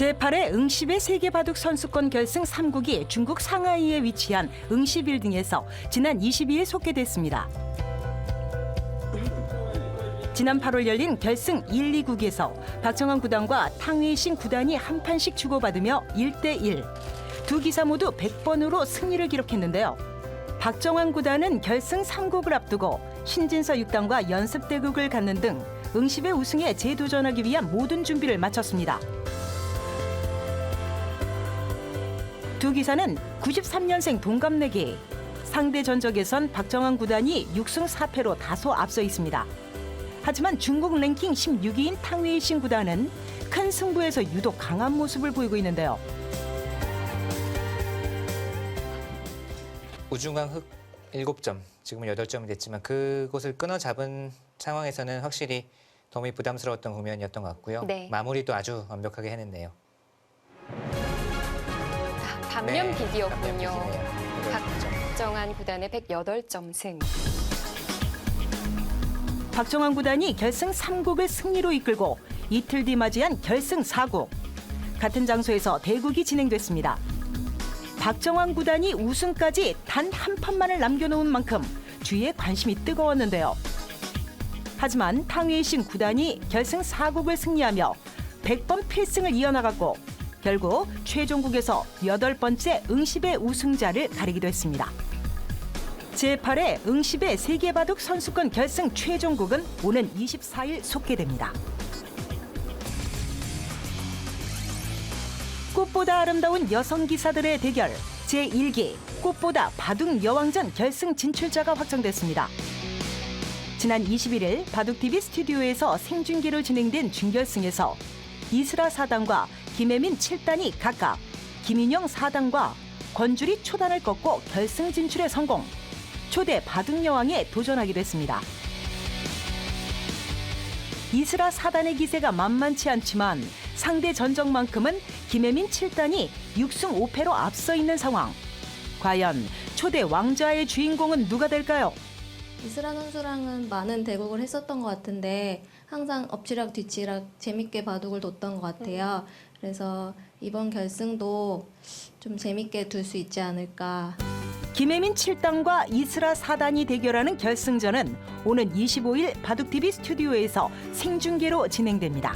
제8회 응시배 세계바둑 선수권 결승 3국이 중국 상하이에 위치한 응시빌딩에서 지난 22일 속개됐습니다. 지난 8월 열린 결승 1, 2국에서 박정환 구단과 탕웨이싱 구단이 한 판씩 주고받으며 1대1. 두 기사 모두 100번으로 승리를 기록했는데요. 박정환 구단은 결승 3국을 앞두고 신진서 6단과 연습 대국을 갖는 등 응시배 우승에 재도전하기 위한 모든 준비를 마쳤습니다. 두 기사는 93년생 동갑내기. 상대 전적에선 박정환 구단이 6승 4패로 다소 앞서 있습니다. 하지만 중국 랭킹 16위인 탕웨이싱 구단은 큰 승부에서 유독 강한 모습을 보이고 있는데요. 우중강 흑 7점, 지금은 8점이 됐지만 그곳을 끊어잡은 상황에서는 확실히 도움이 부담스러웠던 국면이었던 것 같고요. 네. 마무리도 아주 완벽하게 해냈네요. 반면 네, 비기였군요. 반면 비기네요. 박정환 구단의 108점 승. 박정환 구단이 결승 3국을 승리로 이끌고 이틀 뒤 맞이한 결승 4국. 같은 장소에서 대국이 진행됐습니다. 박정환 구단이 우승까지 단 한 판만을 남겨놓은 만큼 주위에 관심이 뜨거웠는데요. 하지만 탕웨이싱 구단이 결승 4국을 승리하며 100번 필승을 이어나갔고 결국 최종국에서 8번째 응시배 우승자를 가리기도 했습니다. 제8회 응시배 세계바둑 선수권 결승 최종국은 오는 24일 속개됩니다. 꽃보다 아름다운 여성 기사들의 대결 제1기 꽃보다 바둑 여왕전 결승 진출자가 확정됐습니다. 지난 21일 바둑TV 스튜디오에서 생중계로 진행된 준결승에서 이슬아 4단과 김혜민 7단이 각각 김인영 4단과 권주리 초단을 꺾고 결승 진출에 성공. 초대 바둑 여왕에 도전하기도 했습니다. 이슬아 4단의 기세가 만만치 않지만 상대 전적만큼은 김혜민 7단이 6승 5패로 앞서 있는 상황. 과연 초대 왕좌의 주인공은 누가 될까요? 이슬아 선수랑은 많은 대국을 했었던 것 같은데 항상 엎치락 뒤치락 재밌게 바둑을 뒀던 것 같아요. 그래서 이번 결승도 좀 재밌게 둘 수 있지 않을까. 김혜민 7단과 이슬아 4단이 대결하는 결승전은 오는 25일 바둑TV 스튜디오에서 생중계로 진행됩니다.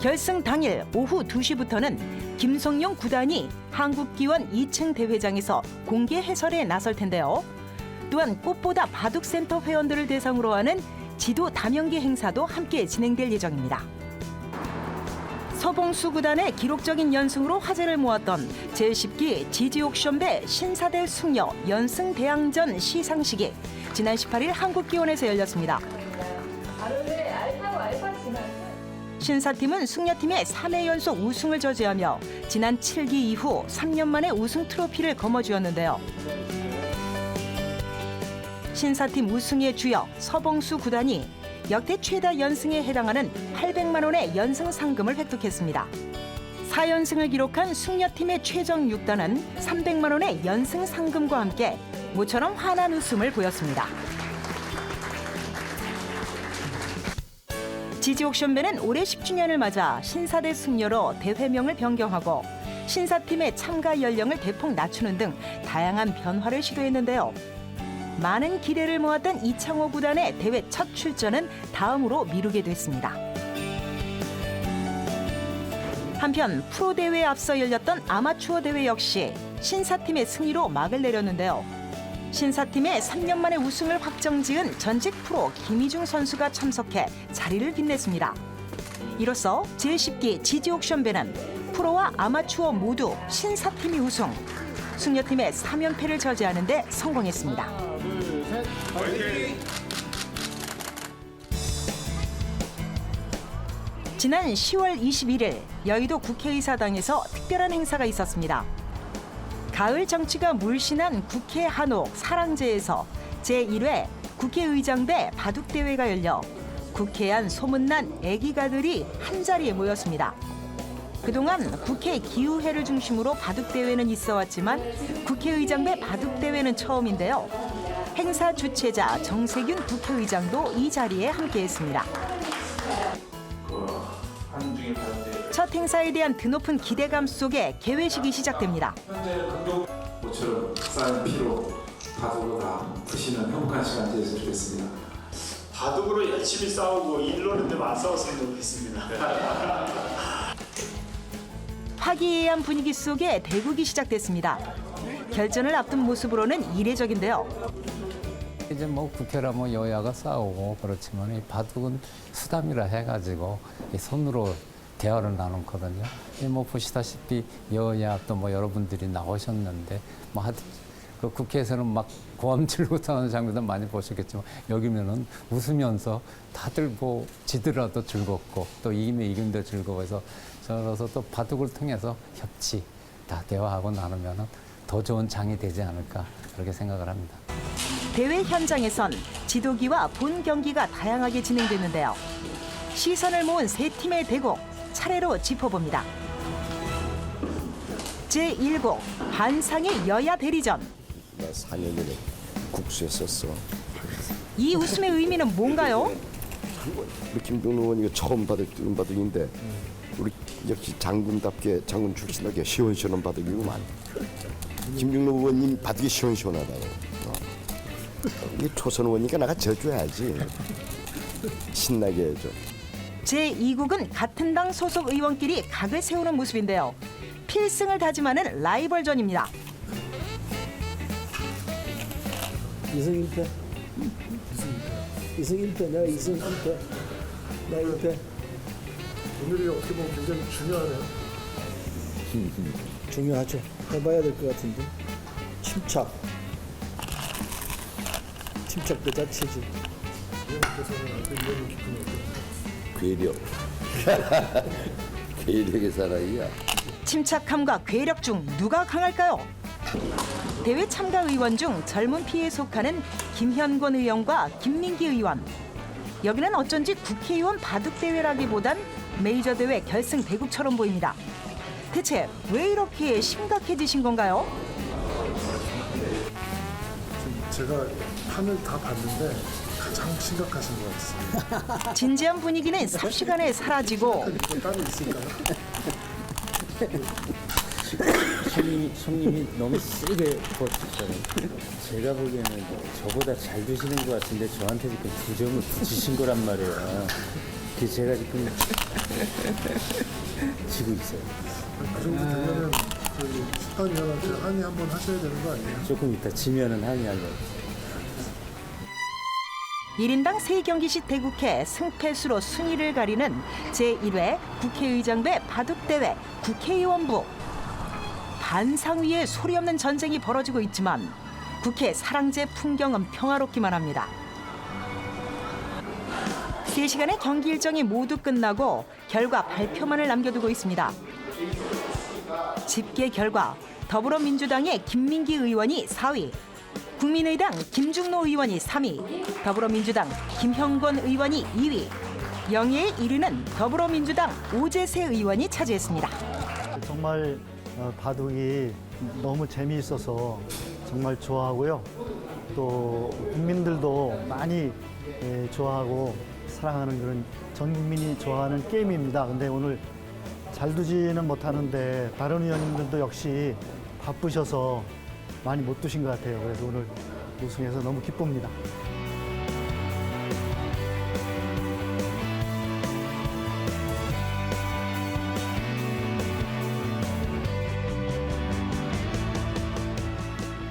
결승 당일 오후 2시부터는 김성용 9단이 한국기원 2층 대회장에서 공개 해설에 나설 텐데요. 또한 꽃보다 바둑센터 회원들을 대상으로 하는 지도 다명기 행사도 함께 진행될 예정입니다. 서봉수 구단의 기록적인 연승으로 화제를 모았던 제10기 지지옥션배 신사대 숙녀 연승 대항전 시상식이 지난 18일 한국기원에서 열렸습니다. 신사팀은 숙녀팀의 3회 연속 우승을 저지하며 지난 7기 이후 3년 만에 우승 트로피를 거머쥐었는데요. 신사팀 우승의 주역 서봉수 구단이 역대 최다 연승에 해당하는 800만 원의 연승 상금을 획득했습니다. 4연승을 기록한 숙녀팀의 최정 6단은 300만 원의 연승 상금과 함께 모처럼 환한 웃음을 보였습니다. 지지옥션배는 올해 10주년을 맞아 신사대 숙녀로 대회명을 변경하고 신사팀의 참가 연령을 대폭 낮추는 등 다양한 변화를 시도했는데요. 많은 기대를 모았던 이창호 구단의 대회 첫 출전은 다음으로 미루게 됐습니다. 한편 프로 대회에 앞서 열렸던 아마추어 대회 역시 신사팀의 승리로 막을 내렸는데요. 신사팀의 3년 만에 우승을 확정지은 전직 프로 김희중 선수가 참석해 자리를 빛냈습니다. 이로써 제10기 지지옥션배는 프로와 아마추어 모두 신사팀이 우승, 숙녀팀의 3연패를 저지하는 데 성공했습니다. 지난 10월 21일 여의도 국회의사당에서 특별한 행사가 있었습니다. 가을 정치가 물씬한 국회 한옥 사랑제에서 제1회 국회의장대 바둑대회가 열려 국회 안 소문난 애기가들이 한자리에 모였습니다. 그동안 국회 기후회를 중심으로 바둑대회는 있어왔지만 국회의장대 바둑대회는 처음인데요. 행사 주최자 정세균 국회의장도 이 자리에 함께했습니다. 첫 행사에 대한 드높은 기대감 속에 개회식이 시작됩니다. 모처럼 쌓인 피로 바둑으로 다 푸시는 행복한 시간 되었으면 좋겠습니다. 바둑으로 열심히 싸우고 일로는 좀 안 싸웠으면 좋겠습니다. 화기애애한 분위기 속에 대국이 시작됐습니다. 결전을 앞둔 모습으로는 이례적인데요. 이제 뭐 국회라 뭐 여야가 싸우고 그렇지만 이 바둑은 수담이라 해가지고 이 손으로 대화를 나누거든요. 뭐 보시다시피 여야 또 뭐 여러분들이 나오셨는데 뭐 하여튼 그 국회에서는 막 고함 지르고 하는 장면도 많이 보셨겠지만 여기면은 웃으면서 다들 뭐 지더라도 즐겁고 또 이기면 이긴데 즐거워서 저로서 또 바둑을 통해서 협치 다 대화하고 나누면은 더 좋은 장이 되지 않을까 그렇게 생각을 합니다. 대회 현장에선 지도기와 본 경기가 다양하게 진행됐는데요. 시선을 모은 세 팀의 대국 차례로 짚어봅니다. 제1국 한상의 여야 대리전. 나 4년 전에 국수했었어. 이 웃음의 의미는 뭔가요? 우리 김종로 의원이가 처음 뜨는 바둑인데 우리 역시 장군답게 장군 출신답게 시원시원한 바둑이구만. 김종로 의원님 바둑이 시원시원하다고. 이 초선 의원이니까 나가 져줘야지. 신나게 해줘. 제2국은 같은 당 소속 의원끼리 각을 세우는 모습인데요. 필승을 다짐하는 라이벌전입니다. 이승 1패. 이승 1패. 내가 이승 1패. 나 1패. 오늘이 어떻게 보면 굉장히 중요하네요. 중요하죠. 해봐야 될 것 같은데. 침착. 침착 그 자체지. 괴력. 괴력의 사나이야. 침착함과 괴력 중 누가 강할까요? 대회 참가 의원 중 젊은 피에 속하는 김현권 의원과 김민기 의원. 여기는 어쩐지 국회의원 바둑대회라기보단 메이저 대회 결승 대국처럼 보입니다. 대체 왜 이렇게 심각해지신 건가요? 제가 판을 다 봤는데 가장 심각하신 것 같습니다. 진지한 분위기는 삽시간에 사라지고 따로 있을까요? 손님이 너무 세게 버티셔요. 제가 보기에는 저보다 잘 두시는 것 같은데 저한테 지금 2점을 붙이신 거란 말이에요. 그래서 제가 지금 지고 있어요. 그 정도 되면은 저희 심판위원한테 항의 한번 하셔야 되는 거 아니에요? 조금 이따 지면은 항의하려고. 1인당 3경기씩 대국해 승패수로 순위를 가리는 제1회 국회의장배 바둑대회 국회의원부. 반상 위에 소리 없는 전쟁이 벌어지고 있지만 국회 사랑제 풍경은 평화롭기만 합니다. 3시간의 경기 일정이 모두 끝나고 결과 발표만을 남겨두고 있습니다. 집계 결과 더불어민주당의 김민기 의원이 4위, 국민의당 김중로 의원이 3위, 더불어민주당 김형권 의원이 2위, 영예의 1위는 더불어민주당 오재세 의원이 차지했습니다. 정말 바둑이 너무 재미있어서 정말 좋아하고요. 또 국민들도 많이 좋아하고 사랑하는 그런 전 국민이 좋아하는 게임입니다. 근데 오늘 잘 두지는 못하는데 다른 의원님들도 역시 바쁘셔서 많이 못 두신 것 같아요. 그래서 오늘 우승해서 너무 기쁩니다.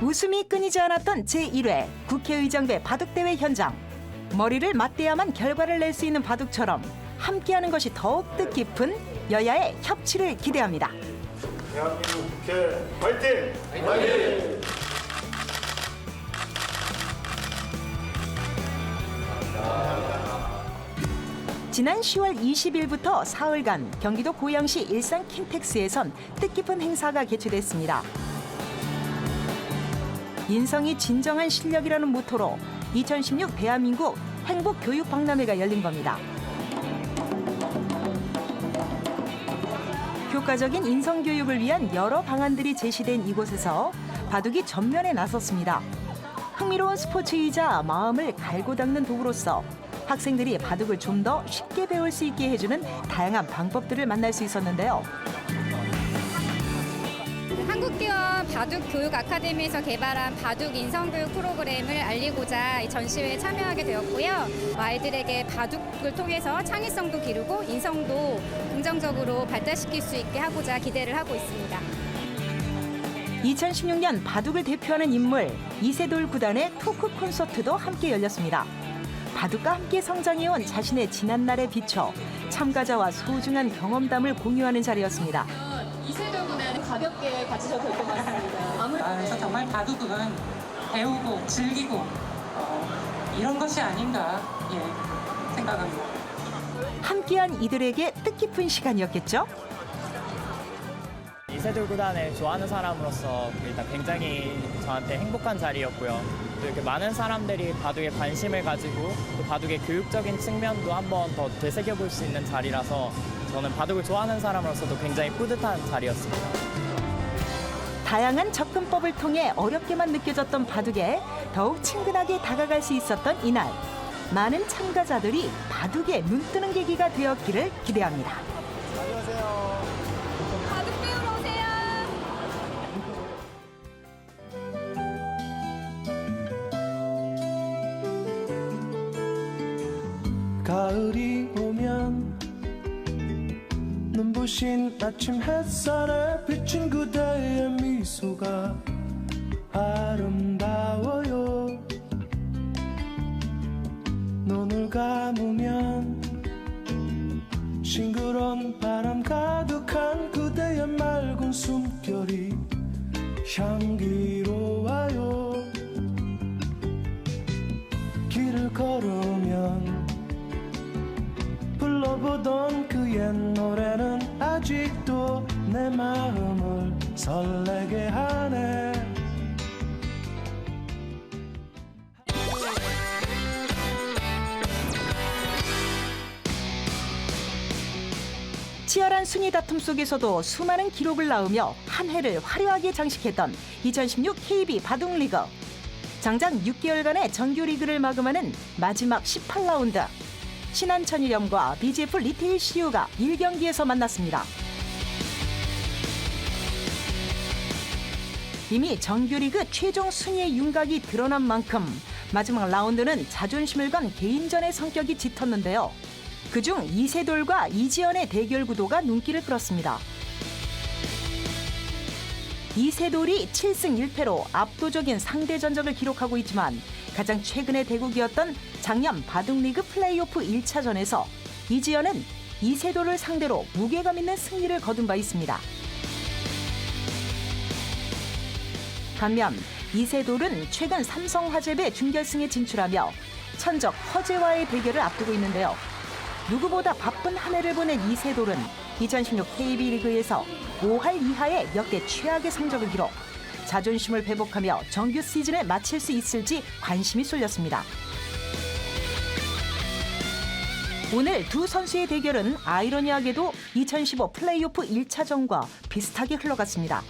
웃음이 끊이지 않았던 제1회 국회의장배 바둑대회 현장. 머리를 맞대야만 결과를 낼 수 있는 바둑처럼 함께하는 것이 더욱 뜻깊은 여야의 협치를 기대합니다. 대한민국 국회 화이팅! 화이팅! 지난 10월 20일부터 사흘간 경기도 고양시 일산 킨텍스에선 뜻깊은 행사가 개최됐습니다. 인성이 진정한 실력이라는 모토로 2016 대한민국 행복교육박람회가 열린 겁니다. 효과적인 인성교육을 위한 여러 방안들이 제시된 이곳에서 바둑이 전면에 나섰습니다. 흥미로운 스포츠이자 마음을 갈고 닦는 도구로서 학생들이 바둑을 좀 더 쉽게 배울 수 있게 해주는 다양한 방법들을 만날 수 있었는데요. 한국기원 바둑교육 아카데미에서 개발한 바둑 인성교육 프로그램을 알리고자 이 전시회에 참여하게 되었고요. 아이들에게 바둑을 통해서 창의성도 기르고 인성도 긍정적으로 발달시킬 수 있게 하고자 기대를 하고 있습니다. 2016년 바둑을 대표하는 인물 이세돌 구단의 토크 콘서트도 함께 열렸습니다. 바둑과 함께 성장해온 자신의 지난날에 비춰 참가자와 소중한 경험담을 공유하는 자리였습니다. 이세돌 구단은 가볍게 가지셔도 될 것 같습니다. 그래서 정말 바둑은 배우고 즐기고 이런 것이 아닌가 생각합니다. 함께한 이들에게 뜻깊은 시간이었겠죠? 이세돌 구단을 좋아하는 사람으로서 일단 굉장히 저한테 행복한 자리였고요. 또 이렇게 많은 사람들이 바둑에 관심을 가지고 또 바둑의 교육적인 측면도 한번 더 되새겨볼 수 있는 자리라서 저는 바둑을 좋아하는 사람으로서도 굉장히 뿌듯한 자리였습니다. 다양한 접근법을 통해 어렵게만 느껴졌던 바둑에 더욱 친근하게 다가갈 수 있었던 이날. 많은 참가자들이 바둑에 눈뜨는 계기가 되었기를 기대합니다. 바둑 배우러 오세요. 가을이 오면 눈부신 아침 햇살에 비친 그대의 미소가 아름다워요. 눈을 감으면 싱그러운 바람 가득한 그대의 맑은 숨결이 향기로워요. 길을 걸으면 불러보던 그 옛 노래는 아직도 내 마음을 설레게 하네. 치열한 순위 다툼 속에서도 수많은 기록을 낳으며 한 해를 화려하게 장식했던 2016 KB 바둑리그. 장장 6개월간의 정규리그를 마감하는 마지막 18라운드. 신한천일염과 BGF 리테일 CU가 1경기에서 만났습니다. 이미 정규리그 최종 순위의 윤곽이 드러난 만큼 마지막 라운드는 자존심을 건 개인전의 성격이 짙었는데요. 그중 이세돌과 이지연의 대결 구도가 눈길을 끌었습니다. 이세돌이 7승 1패로 압도적인 상대 전적을 기록하고 있지만 가장 최근의 대국이었던 작년 바둑리그 플레이오프 1차전에서 이지연은 이세돌을 상대로 무게감 있는 승리를 거둔 바 있습니다. 반면 이세돌은 최근 삼성화재배 준결승에 진출하며 천적 허재와의 대결을 앞두고 있는데요. 누구보다 바쁜 한 해를 보낸 이세돌은 2016 KB리그에서 5할 이하의 역대 최악의 성적을 기록. 자존심을 회복하며 정규 시즌을 마칠 수 있을지 관심이 쏠렸습니다. 오늘 두 선수의 대결은 아이러니하게도 2015 플레이오프 1차전과 비슷하게 흘러갔습니다.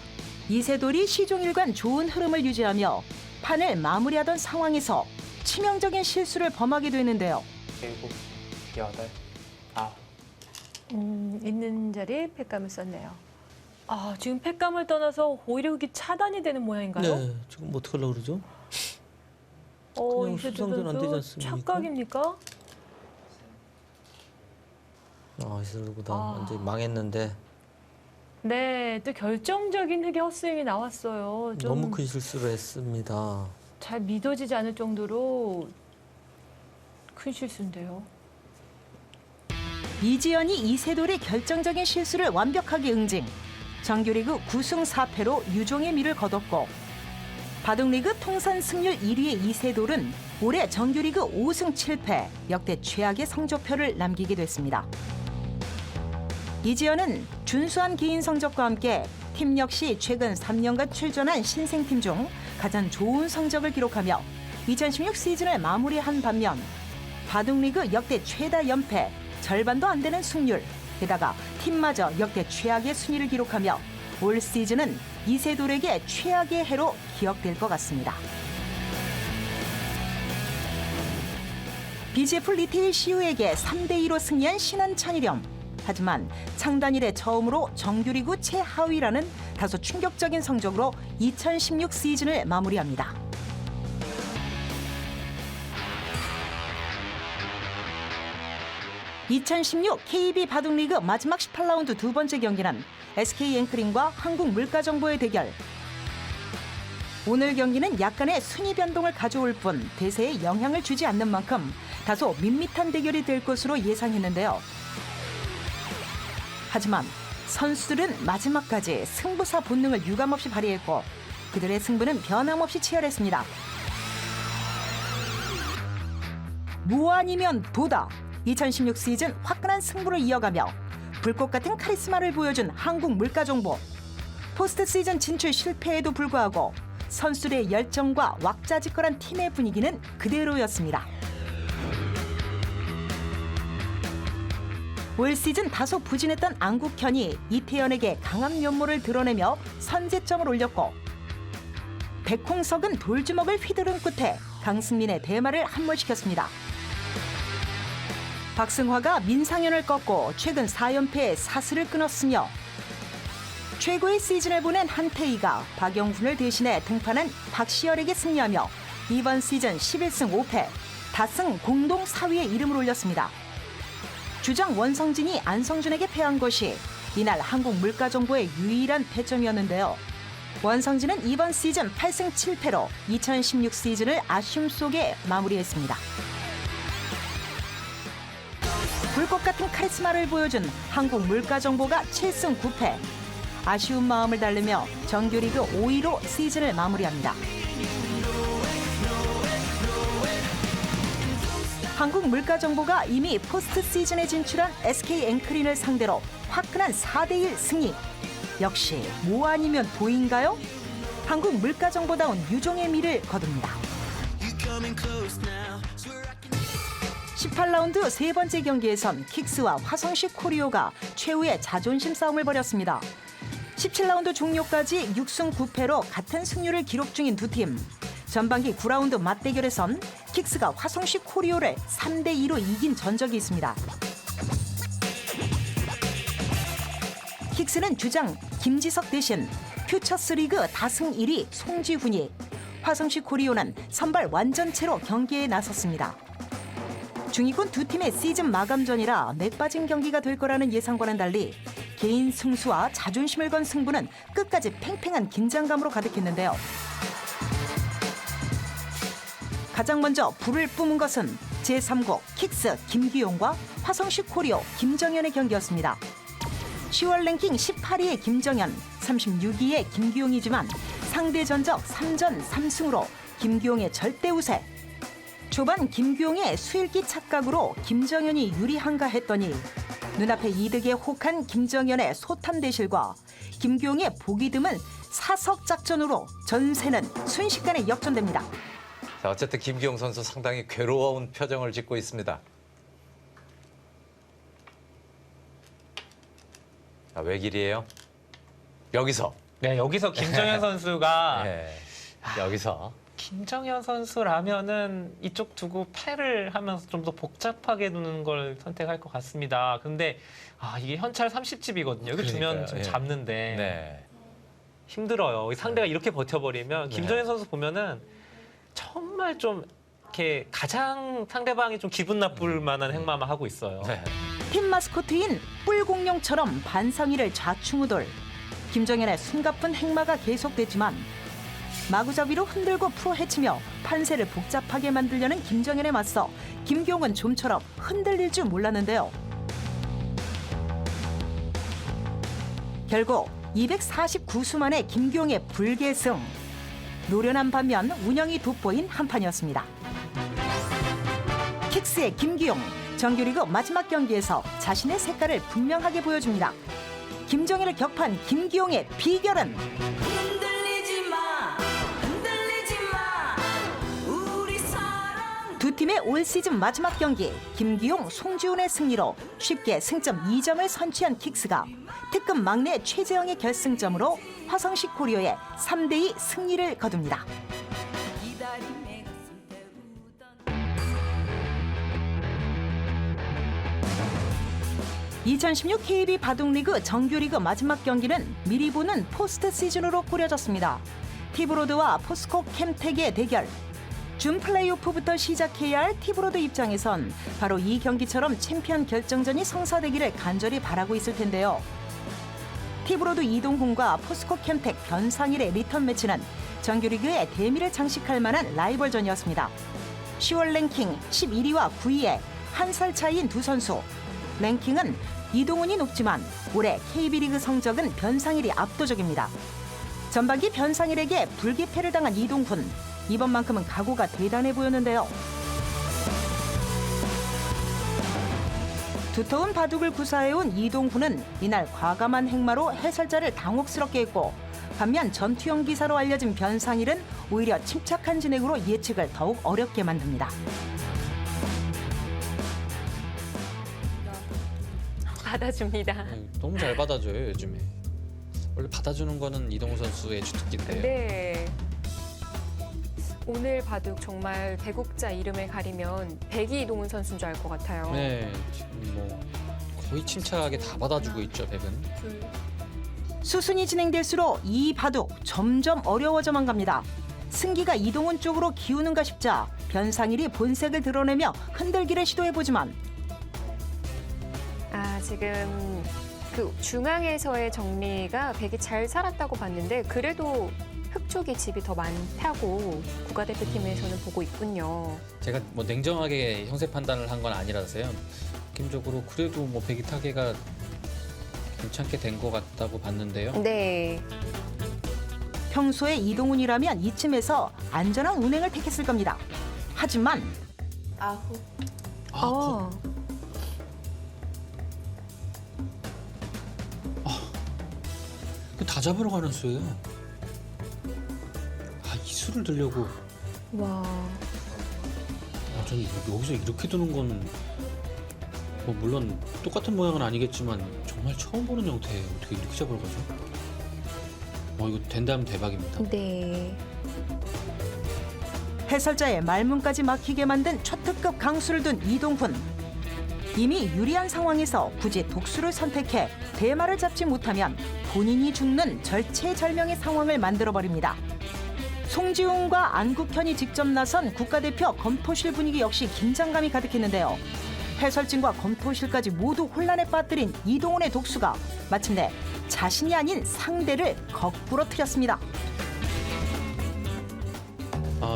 이세돌이 시종일관 좋은 흐름을 유지하며 판을 마무리하던 상황에서 치명적인 실수를 범하게 되는데요. 7, 8, 9. 있는 자리에 팩감을 썼네요. 아, 지금 팩감을 떠나서 오히려 그게 차단이 되는 모양인가요? 네, 지금 어떻게 하려고 그러죠? 그냥 이세돌 수상전 안 되지 선수 않습니까? 착각입니까? 이세돌보다 완전히 망했는데 네, 또 결정적인 흑의 헛스윙이 나왔어요. 좀 너무 큰 실수를 했습니다. 잘 믿어지지 않을 정도로 큰 실수인데요. 이지연이 이세돌의 결정적인 실수를 완벽하게 응징. 정규리그 9승 4패로 유종의 미를 거뒀고 바둑리그 통산 승률 1위의 이세돌은 올해 정규리그 5승 7패 역대 최악의 성적표를 남기게 됐습니다. 이지연은 준수한 개인 성적과 함께 팀 역시 최근 3년간 출전한 신생팀 중 가장 좋은 성적을 기록하며 2016 시즌을 마무리한 반면 바둑리그 역대 최다 연패, 절반도 안 되는 승률, 게다가 팀마저 역대 최악의 순위를 기록하며 올 시즌은 이세돌에게 최악의 해로 기억될 것 같습니다. BGF 리테일 CU에게 3대2로 승리한 신한 천일염. 하지만 창단 이래 처음으로 정규리그 최하위라는 다소 충격적인 성적으로 2016 시즌을 마무리합니다. (2016) KB 바둑리그 마지막 18라운드 두 번째 경기는 SK 앵크링과 한국물가정보의 대결. 오늘 경기는 약간의 순위 변동을 가져올 뿐 대세에 영향을 주지 않는 만큼 다소 밋밋한 대결이 될 것으로 예상했는데요. 하지만 선수들은 마지막까지 승부사 본능을 유감없이 발휘했고 그들의 승부는 변함없이 치열했습니다. 뭐 아니면 도다. 2016 시즌 화끈한 승부를 이어가며 불꽃 같은 카리스마를 보여준 한국물가정보. 포스트 시즌 진출 실패에도 불구하고 선수들의 열정과 왁자지껄한 팀의 분위기는 그대로였습니다. 올 시즌 다소 부진했던 안국현이 이태현에게 강한 면모를 드러내며 선제점을 올렸고 백홍석은 돌주먹을 휘두른 끝에 강승민의 대마를 함몰시켰습니다. 박승화가 민상현을 꺾고 최근 4연패의 사슬을 끊었으며 최고의 시즌을 보낸 한태희가 박영훈을 대신해 등판한 박시열에게 승리하며 이번 시즌 11승 5패, 다승 공동 4위에 이름을 올렸습니다. 주장 원성진이 안성준에게 패한 것이 이날 한국물가정보의 유일한 패점이었는데요. 원성진은 이번 시즌 8승 7패로 2016 시즌을 아쉬움 속에 마무리했습니다. 불꽃 같은 카리스마를 보여준 한국물가정보가 7승 9패. 아쉬운 마음을 달래며 정규리그 5위로 시즌을 마무리합니다. 한국물가정보가 이미 포스트 시즌에 진출한 SK 앵크린을 상대로 화끈한 4대1 승리. 역시 뭐 아니면 도인가요? 한국물가정보다운 유종의 미를 거둡니다. 18라운드 세 번째 경기에선 킥스와 화성식 코리오가 최후의 자존심 싸움을 벌였습니다. 17라운드 종료까지 6승 9패로 같은 승률을 기록 중인 두 팀. 전반기 9라운드 맞대결에선 킥스가 화성식 코리오를 3대2로 이긴 전적이 있습니다. 킥스는 주장 김지석 대신 퓨처스리그 다승 1위 송지훈이, 화성식 코리오는 선발 완전체로 경기에 나섰습니다. 중위권 두 팀의 시즌 마감전이라 맥빠진 경기가 될 거라는 예상과는 달리 개인 승수와 자존심을 건 승부는 끝까지 팽팽한 긴장감으로 가득했는데요. 가장 먼저 불을 뿜은 것은 제3국 킥스 김기용과 화성식 코리오 김정현의 경기였습니다. 10월 랭킹 18위의 김정현, 36위의 김기용이지만 상대 전적 3전 3승으로 김기용의 절대 우세. 초반 김기용의 수일기 착각으로 김정현이 유리한가 했더니 눈앞에 이득에 혹한 김정현의 소탐 대실과 김기용의 보기 드문 사석 작전으로 전세는 순식간에 역전됩니다. 자, 어쨌든 김기용 선수 상당히 괴로운 표정을 짓고 있습니다. 자, 외길이에요. 여기서. 네, 여기서 김정현 선수가 네, 여기서. 김정현 선수라면은 이쪽 두고 패를 하면서 좀 더 복잡하게 두는 걸 선택할 것 같습니다. 근데 이게 현찰 30집이거든요. 이거 주면 좀 잡는데 네. 힘들어요. 상대가 이렇게 버텨버리면 김정현 선수 보면은 정말 좀 이렇게 가장 상대방이 좀 기분 나쁠 만한 행마만 하고 있어요. 네. 팀 마스코트인 뿔공룡처럼 반상위를 좌충우돌. 김정현의 숨가쁜 행마가 계속됐지만 마구잡이로 흔들고 풀어헤치며 판세를 복잡하게 만들려는 김정현에 맞서 김기용은 좀처럼 흔들릴 줄 몰랐는데요. 결국 249수 만에 김기용의 불계승. 노련한 반면 운영이 돋보인 한판이었습니다. 킥스의 김기용, 정규리그 마지막 경기에서 자신의 색깔을 분명하게 보여줍니다. 김정현을 격파한 김기용의 비결은 두 팀의 올 시즌 마지막 경기 김기용, 송지훈의 승리로 쉽게 승점 2점을 선취한 킥스가 특급 막내 최재영의 결승점으로 화성식 코리오의 3대2 승리를 거둡니다. 2016 KB 바둑리그 정규리그 마지막 경기는 미리 보는 포스트 시즌으로 꾸려졌습니다. 티브로드와 포스코 캠텍의 대결. 준 플레이오프부터 시작해야 할 티브로드 입장에선 바로 이 경기처럼 챔피언 결정전이 성사되기를 간절히 바라고 있을 텐데요. 티브로드 이동훈과 포스코 캠텍 변상일의 리턴 매치는 정규리그의 대미를 장식할 만한 라이벌전이었습니다. 10월 랭킹 11위와 9위에 한 살 차이인 두 선수. 랭킹은 이동훈이 높지만 올해 KB리그 성적은 변상일이 압도적입니다. 전반기 변상일에게 불기패를 당한 이동훈. 이번만큼은 각오가 대단해 보였는데요. 두터운 바둑을 구사해온 이동훈은 이날 과감한 행마로 해설자를 당혹스럽게 했고, 반면 전투형 기사로 알려진 변상일은 오히려 침착한 진행으로 예측을 더욱 어렵게 만듭니다. 받아줍니다. 너무 잘 받아줘요, 요즘에. 원래 받아주는 거는 이동우 선수의 주특기인데요. 네. 오늘 바둑 정말 배국자 이름을 가리면 백이 이동훈 선수인 줄 알 것 같아요. 네, 지금 뭐 거의 침착하게 다 받아주고 있죠, 백은. 수순이 진행될수록 이 바둑 점점 어려워져만 갑니다. 승기가 이동훈 쪽으로 기우는가 싶자 변상일이 본색을 드러내며 흔들기를 시도해보지만 지금 그 중앙에서의 정리가 백이 잘 살았다고 봤는데 그래도 흑 쪽이 집이 더 많다고 국가대표팀에서는 보고 있군요. 제가 뭐 냉정하게 형세 판단을 한 건 아니라서요. 느낌적으로 그래도 뭐 백이 타개가 괜찮게 된 것 같다고 봤는데요. 네. 평소에 이동훈이라면 이쯤에서 안전한 운행을 택했을 겁니다. 하지만 다 잡으러 가는 수예요. 이 수를 들려고. 와. 저는 여기서 이렇게 두는 건 뭐 물론 똑같은 모양은 아니겠지만 정말 처음 보는 형태예요. 어떻게 이렇게 잡으러 가죠? 이거 된다면 대박입니다. 네. 해설자의 말문까지 막히게 만든 초특급 강수를 둔 이동훈. 이미 유리한 상황에서 굳이 독수를 선택해 대마를 잡지 못하면 본인이 죽는 절체절명의 상황을 만들어버립니다. 송지훈과 안국현이 직접 나선 국가대표 검토실 분위기 역시 긴장감이 가득했는데요. 해설진과 검토실까지 모두 혼란에 빠뜨린 이동훈의 독수가 마침내 자신이 아닌 상대를 거꾸로 틀었습니다.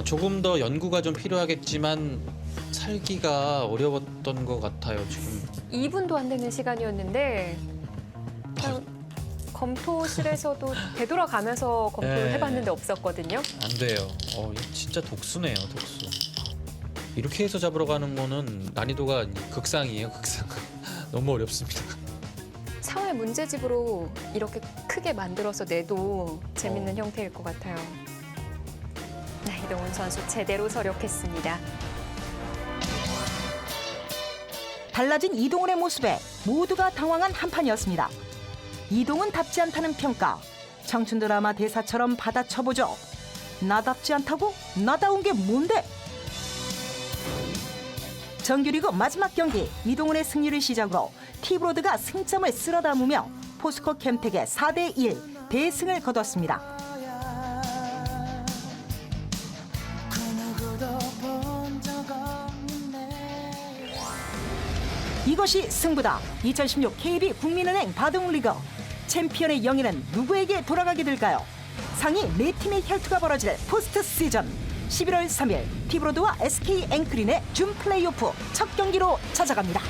조금 더 연구가 좀 필요하겠지만 살기가 어려웠던 것 같아요. 지금 2분도 안 되는 시간이었는데 검토실에서도 되돌아가면서 검토를 해봤는데 없었거든요. 안 돼요. 진짜 독수네요, 독수. 이렇게 해서 잡으러 가는 거는 난이도가 극상이에요, 극상. 너무 어렵습니다. 상황의 문제집으로 이렇게 크게 만들어서 내도 재밌는 형태일 것 같아요. 네, 이동훈 선수 제대로 서력했습니다. 달라진 이동훈의 모습에 모두가 당황한 한판이었습니다. 이동훈답지 않다는 평가. 청춘 드라마 대사처럼 받아쳐보죠. 나답지 않다고? 나다운 게 뭔데? 정규리그 마지막 경기 이동훈의 승리를 시작으로 티브로드가 승점을 쓸어 담으며 포스코 캠텍의 4대1 대승을 거뒀습니다. 이것이 승부다. 2016 KB 국민은행 바둑리그 챔피언의 영예는 누구에게 돌아가게 될까요? 상위 4팀의 혈투가 벌어질 포스트 시즌 11월 3일 티브로드와 SK 앵크린의 준 플레이오프 첫 경기로 찾아갑니다.